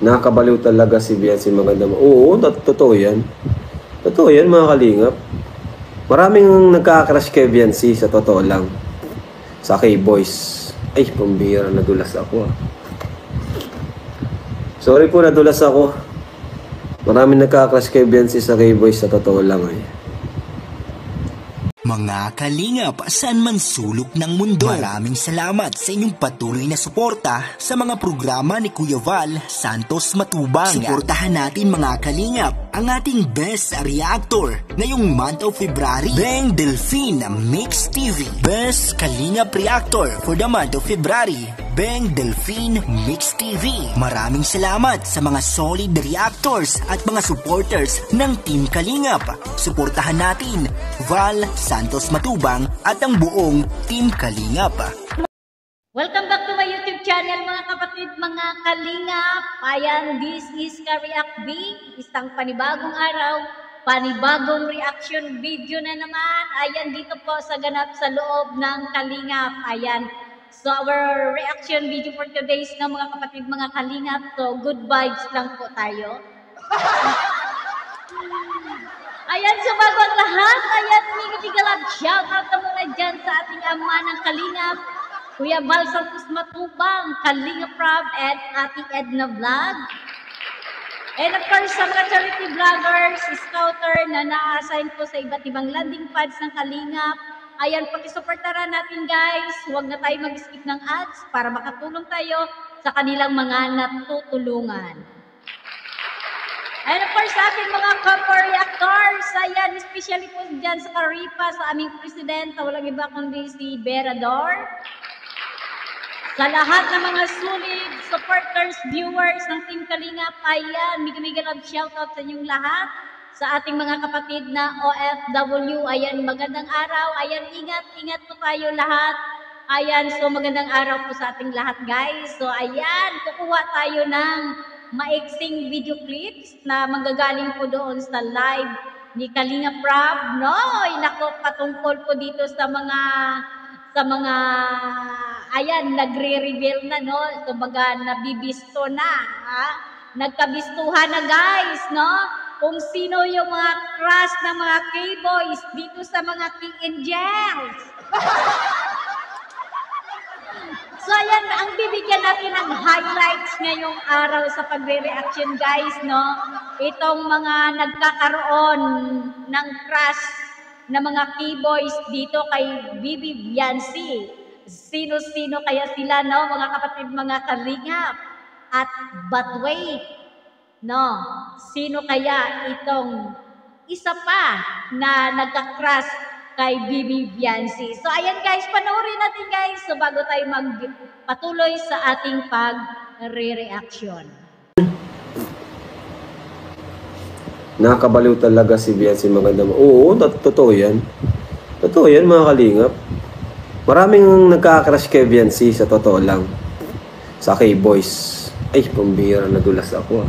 Nakakabaliw talaga si Biancy Maganda. Oo, totoo yan. Totoo yan mga kalingap. Maraming nagka-crush kay Biancy sa totoo lang. Sa K-Boys. Ay, pambira, nadulas ako. Sorry po, nadulas ako. Maraming nagka-crush kay Biancy sa K-Boys sa totoo lang ay. Mga kalingap, saan man sulok ng mundo, maraming salamat sa inyong patuloy na suporta sa mga programa ni Kuya Val Santos Matubang. Suportahan natin mga kalingap ang ating best reactor ngayong month of February, Beng Delphine Mix TV. Best kalingap reactor for the month of February, Beng Delphine Mix TV. Maraming salamat sa mga solid reactors at mga supporters ng Team Kalingap. Suportahan natin Val Santos Matubang at ang buong Team Kalingap. Welcome back to my YouTube channel mga kapatid, mga kalingap. Ayan, this is Ka-React B. Isang panibagong araw, panibagong reaction video na naman. Ayan, dito po sa ganap sa loob ng Kalingap. Ayan, so our reaction video for today's na mga kapatid, mga kalingap. So good vibes lang po tayo. Ayan, so bago ang lahat, ayan, migigalab, shout out na muna dyan sa ating ama ng Kalingap, Kuya Val Santos Matubang, Kalingap Rob, at Ate Edna Vlog. And of course, sa mga charity vloggers, scouter na na-assign po sa iba't ibang landing pads ng Kalingap. Ayan, pakisuportaran natin guys, huwag na tayo mag-skip ng ads para makatulong tayo sa kanilang mga natutulungan. And of course, sa ating mga reactors, ayan, especially po dyan sa Caripa, sa aming presidente, walang iba kundi si Berador. Sa lahat ng mga sulit supporters, viewers ng Team Kalingap, ayan, mega love shoutout sa inyong lahat. Sa ating mga kapatid na OFW, ayan, magandang araw, ayan, ingat po tayo lahat. Ayan, so magandang araw po sa ating lahat guys. So ayan, kukuha tayo ng maiksing video clips na manggagaling po doon sa live ni Kalingap Rob. No, inako, patungkol po dito sa mga ayan, nagre-reveal na, no? So baga nabibisto na, ha? Nagkabistuhan na guys, no? Kung sino yung mga crush ng mga K-Boys dito sa mga K-Angels. So ayan, ang bibigyan natin ng highlights ngayong araw sa pagre-reaction guys, no? Itong mga nagkakaroon ng crush na mga K-Boys dito kay Bibi Biancy. Sino-sino kaya sila, no? Mga kapatid, mga kalingap. At but wait, no? Sino kaya itong isa pa na nagka-crush kay Bibi Biancy? So ayan guys, panoorin natin guys so bago tayo magpatuloy sa ating pag-re-reaction. Nakakabaliw talaga si Biancy Maganda. Oo, totoo yan. Totoo yan mga kalingap. Maraming nagka-crush kay Biancy sa totoo lang. Sa K-Boys. Ay, pambira, nadulas ako.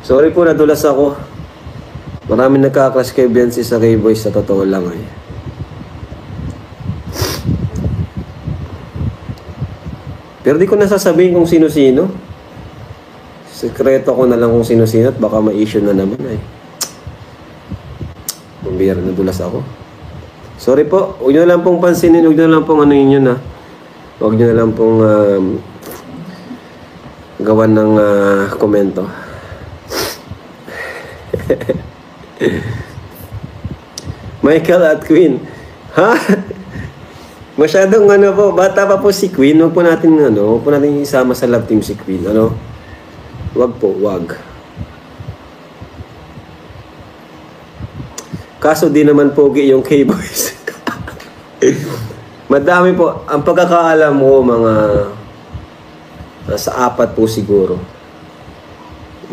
Sorry po, nadulas ako. Maraming nagka-crush kay Biancy sa K-Boys sa totoo lang ay. Pero di ko nasasabihin kung sino-sino. Sekreto ko na lang kung sino-sino at baka ma-issue na naman ay. Pambira, nadulas ako. Sorry po, huwag nyo na lang pong pansinin, huwag nyo na lang pong ano yun na. Huwag nyo na lang pong gawan ng komento. Michael at Queen. Ha? Masyadong ano po, bata pa po si Queen. Huwag po natin isama sa love team si Queen. Ano? Huwag po, huwag. Kaso di naman pogi yung K-Boys. Madami po. Ang pagkakaalam ko, mga nasa 4 po siguro.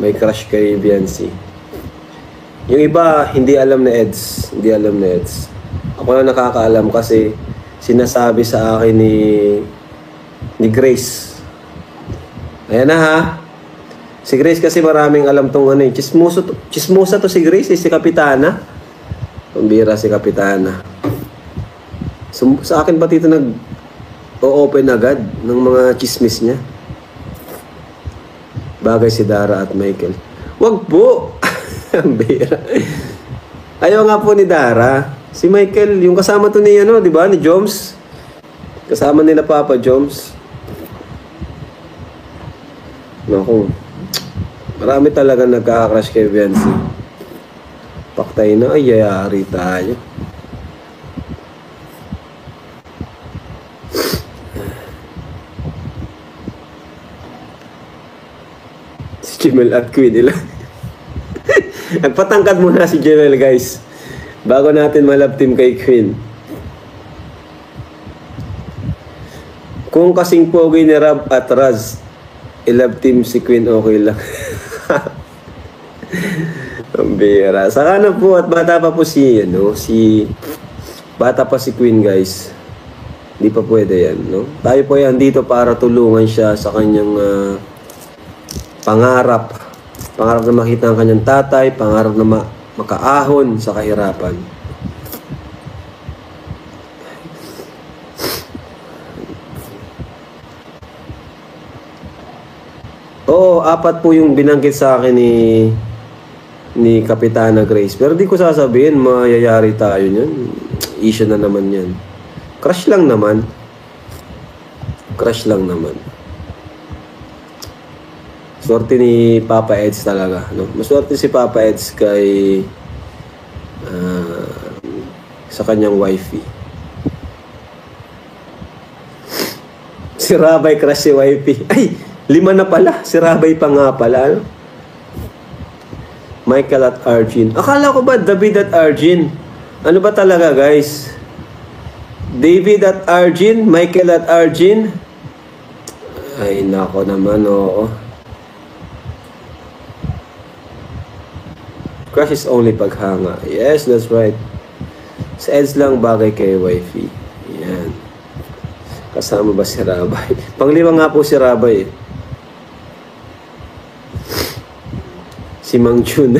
May crush kay Biancy. Yung iba, hindi alam na Eds. Hindi alam na Eds. Ako lang nakakaalam kasi sinasabi sa akin ni Grace. Ayan na ha. Si Grace kasi maraming alam tong ano eh. Chismosa to si Grace, si Kapitana. Pambira si Kapitana. So, sa akin ba dito o-open agad ng mga chismis niya. Bagay si Dara at Michael. Wag po! Ang bira. Ayaw nga po ni Dara. Si Michael, yung kasama to ni, ano, di ba? Ni Joms. Kasama nila Papa Joms. Naku. Marami talaga nagkaka-crush kay Viancy. Paktay na, ay yayari tayo. Si Jemel at Queen nila. Nagpatangkad muna si Jemel, guys. Bago natin malab team kay Queen. Kung kasing pogi ni Rab at Raz, i-love team si Queen, okay lang. Ang bira. Saka na po at bata pa po si, ano, bata pa si Queen, guys. Hindi pa pwede yan, no? Tayo po yan dito para tulungan siya sa kanyang pangarap. Pangarap na makita ang kanyang tatay, pangarap na makaahon sa kahirapan. Oo, 4 po yung binanggit sa akin ni Kapitana Grace. Pero di ko sasabihin, mayayari tayo niyan. Issue na naman yan. Crush lang naman. Crush lang naman. Swerte ni Papa Eds talaga. No? Maswerte si Papa Eds sa kanyang wifey. Si Rabay crush si wifey. Ay! 5 na pala. Si Rabay pa nga pala. Ano? Michael at Arjun. Akala ko ba David at Arjun? Ano ba talaga, guys? David at Arjun? Michael at Arjun? Ay, nako naman, oo. Crush is only paghanga. Yes, that's right. Sa Eds lang bagay kay wifey. Yan. Kasama ba si Rabay? Panglima nga po si Rabay. Si Mang Jun.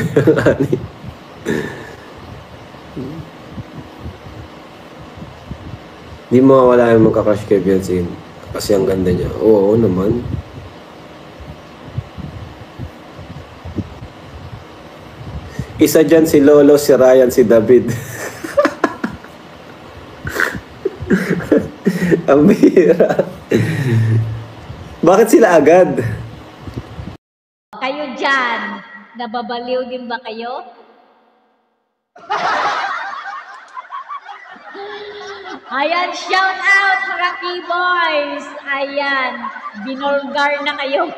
Di mo mawala yung magka-crush kay Viancy. Kasi ang ganda niya. Oo naman. Isa dyan si Lolo, si Ryan, si David. Ang bira. Bakit sila agad? Kayo dyan, nababaliw din ba kayo? Ayan, shout out mga K-Boys. Ayan, binolgar na kayo.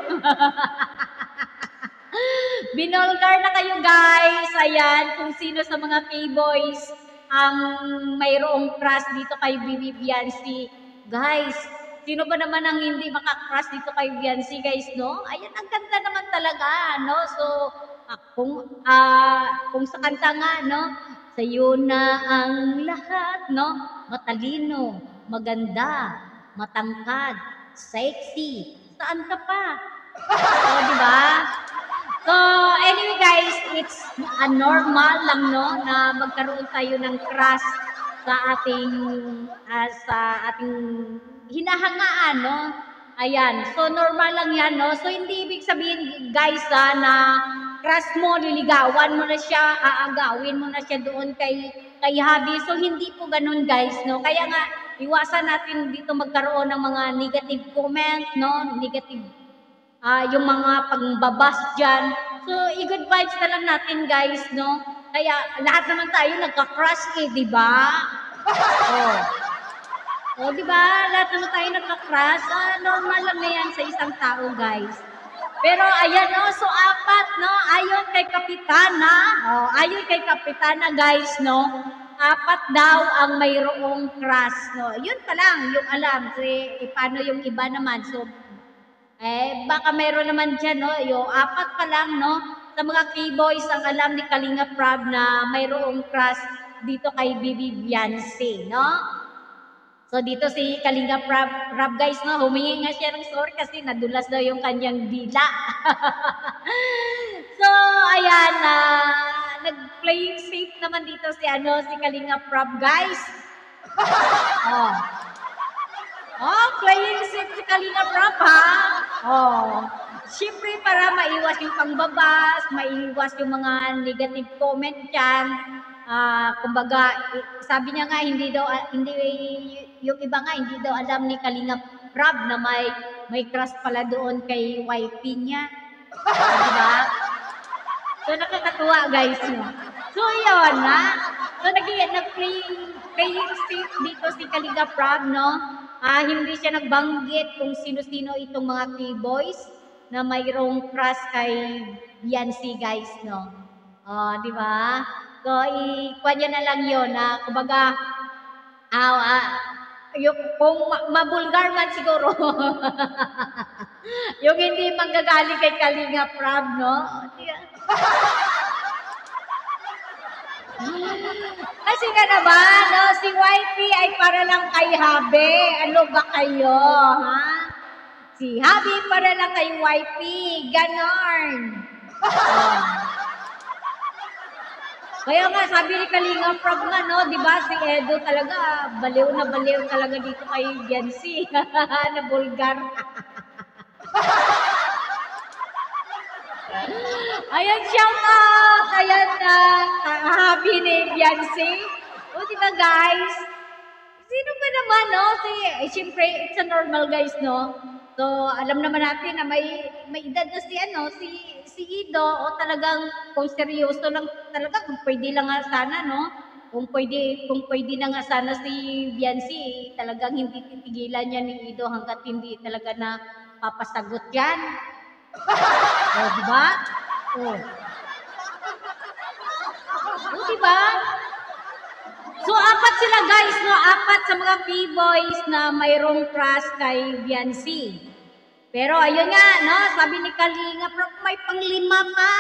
Binolgar na kayo, guys. Ayan, kung sino sa mga K-Boys ang mayroong crush dito kay Bibi Viancy. Guys, sino ba naman ang hindi makakrush dito kay Viancy, guys, no? Ayan, ang ganda naman talaga, no? So, kung sa kanta nga, no? Sa'yo na ang lahat, no? Matalino, maganda, matangkad, sexy. Saan ka pa? O, di ba? So, anyway guys, it's a normal lang, no? Na magkaroon tayo ng crush sa ating hinahangaan, no? Ayan. So, normal lang yan, no? So, hindi ibig sabihin, guys, na crush mo, liligawan mo na siya, aagawin mo na siya doon kay hubby. So, hindi po ganun, guys, no? Kaya nga, iwasan natin dito magkaroon ng mga negative comment, no? Negative, yung mga pangbabas dyan. So, i-good vibes na lang natin, guys, no? Kaya, lahat naman tayo nagka-crush di ba? Di ba? Lahat naman tayo nagka-crush. Normal lang na yan sa isang tao, guys. Pero ayan, no, so 4, no, ayon kay Kapitana, ayon kay Kapitana, guys, no, 4 daw ang mayroong crush, no. Yun pa lang yung alam, paano yung iba naman. So, baka mayroon naman dyan, no, yung 4 pa lang, no, sa mga K-Boys ang alam ni Kalinga Prab na mayroong crush dito kay Bibi Viancy, no. So, dito si Kalinga Prab, guys, no, humingi nga siya ng sorry kasi nadulas daw yung kanyang dila. So, ayan, nag-playing safe naman dito si Kalinga Prab, guys. Oh, playing safe si Kalinga Prab, ha? Oh. Siyempre, para maiwas yung pangbabas, maiwas yung mga negative comment dyan. Kumbaga, sabi niya nga, hindi, yung iba nga, hindi daw alam ni Kalinga Prab na may crush pala doon kay wifey niya. Diba? So, nakakatuwa, guys. No? So, yun, ha? So, nag-playing safe dito si Kalinga Prab, no? Hindi siya nagbanggit kung sino-sino itong mga K-boys na mayroong crush kay Beyonce, guys, no? Di ba? So, ikuha niya na lang yun, na kumbaga, kung mabulgar man siguro, yung hindi manggagaling kay Kalinga Prab, no? Kasi nga naman, no, si wifey ay para lang kay Habe. Ano ba kayo, ha? Si Habe para lang kay wifey. Ganon. Kaya nga, sabi ni Kalinga Prab nga, no, di ba, si Edo talaga, baliw na baliw talaga dito kay Beyonce. Na bulgar. Ayan siya nga. Ayan na. Happy ni Beyonce. O, di ba, guys? Sino ba naman, no? Siyempre, it's a normal, guys, no? So, alam naman natin na may edad na si Ido, o talagang kung seryoso lang talaga, kung pwede lang nga sana, no? Kung pwede na nga sana si Beyonce, talagang hindi titigilan niya ni Ido hanggat hindi talaga na papasagot yan. O, diba? O, diba? So, apat sila, guys, no? Apat sa mga P-boys na mayroong crush kay Beyonce. Pero, ayun nga, no? Sabi ni Kalinga, may panglima pa.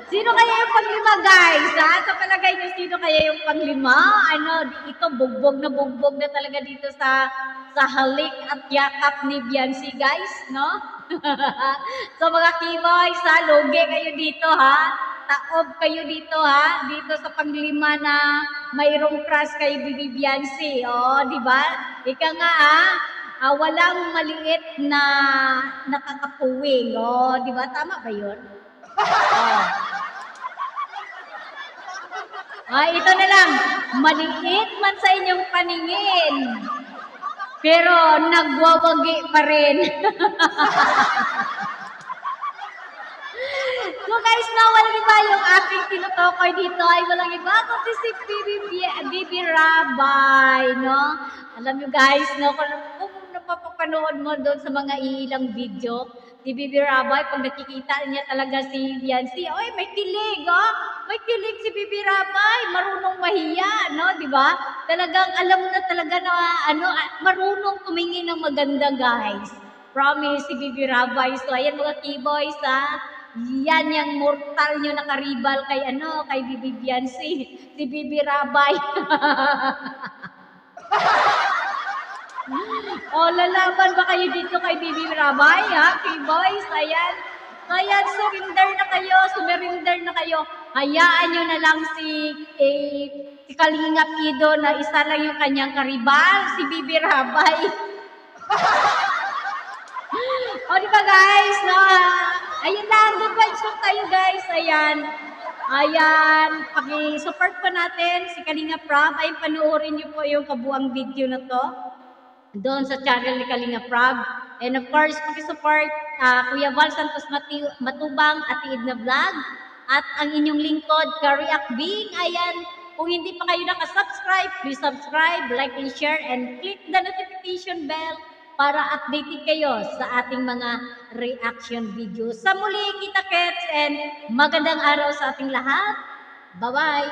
Sino kaya yung panglima, guys? Sa palagay niyo, sino kaya yung panglima? Ito, bugbog na talaga dito sa halik at yakap ni Beyonce, guys, no? So, mga K-boys, lugi kayo dito, ha? Taob kayo dito, ha? Dito sa panglima na mayroong crush kay Bibi Beyonce. Di ba? Ika nga, walang maliit na nakakapuwing. Di ba? Tama ba yun? Ito na lang. Maliit man sa inyong paningin. Pero nagwawagi pa rin. So guys, walang iba yung ating tinutukoy dito ay walang iba kundi si Bibi Rabay, no? Alam nyo guys, no? Kung napapanood mo doon sa mga ilang video, si Bibi Rabay, pag nakikita niya talaga si Beyonce, oy, may kilig, may kilig si Bibi Rabay, marunong mahiya, no, di ba? Talagang alam mo na talaga na, marunong tumingin ng maganda, guys. Promise, si Bibi Rabay. So, ayan mga K-boys, yan yung mortal nyo nakaribal kay, kay Bibi Beyonce, si Bibi Rabay. Lalaban ba kayo dito kay Bibi Rabay, ha? K-boys, ayan. Ayan, sumirinder na kayo. Hayaan nyo na lang si Kalingap Ido na isa lang yung kanyang karibal, si Bibi Rabay. Di ba guys? Ayan lang, good vibes lang tayo guys. Ayan, paki-support po natin si Kalinga Prab. Ay, panoorin nyo po yung kabuang video na to doon sa channel ni Kalinga Prab. And of course, paki-support Kuya Val Santos Matubang, Ate Edna Vlog, at ang inyong lingkod, Kariak Bing. Ayan, kung hindi pa kayo nakasubscribe, please subscribe, like and share, and click the notification bell para updated kayo sa ating mga reaction videos. Sa muli, kita-kits, and magandang araw sa ating lahat. Bye-bye!